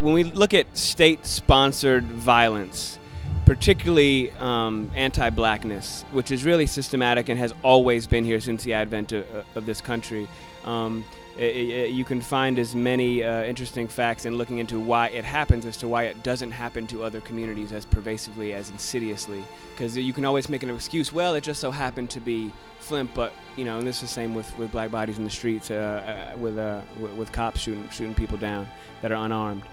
when we look at state-sponsored violence, particularly anti-blackness, which is really systematic and has always been here since the advent of this country, you can find as many interesting facts in looking into why it happens as to why it doesn't happen to other communities as pervasively, as insidiously. Because you can always make an excuse, well, it just so happened to be Flint, but, and this is the same with black bodies in the streets, with cops shooting people down that are unarmed.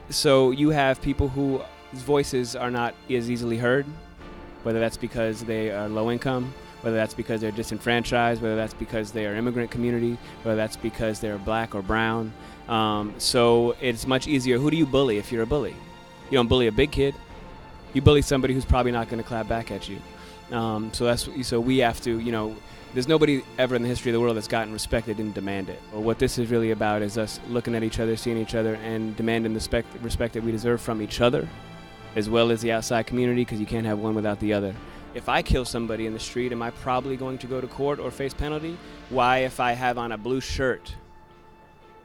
So you have people whose voices are not as easily heard, whether that's because they are low income, whether that's because they're disenfranchised, whether that's because they are immigrant community, whether that's because they're black or brown. So it's much easier. Who do you bully if you're a bully? You don't bully a big kid. You bully somebody who's probably not going to clap back at you. So we have to, there's nobody ever in the history of the world that's gotten respect that didn't demand it. Or what this is really about is us looking at each other, seeing each other, and demanding the respect that we deserve from each other, as well as the outside community, because you can't have one without the other. If I kill somebody in the street, am I probably going to go to court or face penalty? Why, if I have on a blue shirt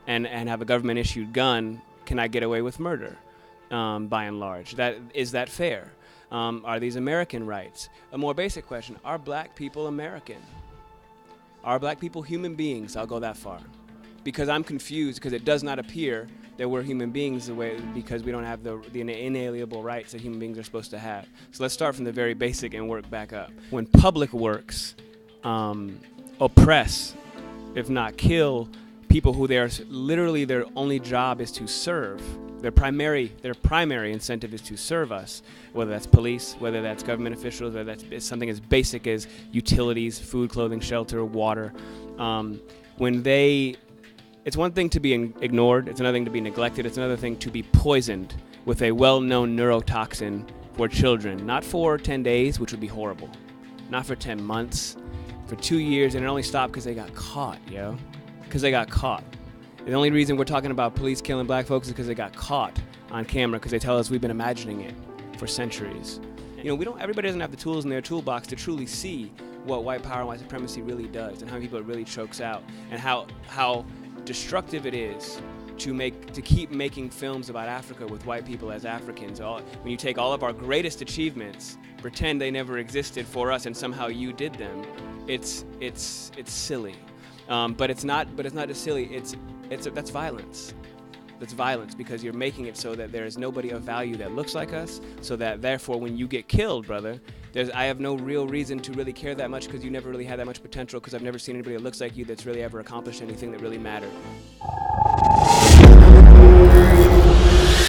and have a government-issued gun, can I get away with murder, by and large? Is that fair? Are these American rights? A more basic question, are black people American? Are black people human beings? I'll go that far. Because I'm confused, because it does not appear that we're human beings because we don't have the inalienable rights that human beings are supposed to have. So let's start from the very basic and work back up. When public works oppress, if not kill, people who literally their only job is to serve, their primary incentive is to serve us, whether that's police, whether that's government officials, whether that's something as basic as utilities, food, clothing, shelter, water. It's one thing to be ignored, it's another thing to be neglected, it's another thing to be poisoned with a well-known neurotoxin for children. Not for 10 days, which would be horrible. Not for 10 months, for 2 years, and it only stopped because they got caught, because they got caught. The only reason we're talking about police killing black folks is because they got caught on camera, because they tell us we've been imagining it for centuries. Everybody doesn't have the tools in their toolbox to truly see what white power and white supremacy really does, and how people it really chokes out, and how destructive it is to keep making films about Africa with white people as Africans. When you take all of our greatest achievements, pretend they never existed for us, and somehow you did them, it's silly. But it's not just silly. That's violence. That's violence, because you're making it so that there is nobody of value that looks like us, so that therefore when you get killed, brother, I have no real reason to really care that much, because you never really had that much potential, because I've never seen anybody that looks like you that's really ever accomplished anything that really mattered.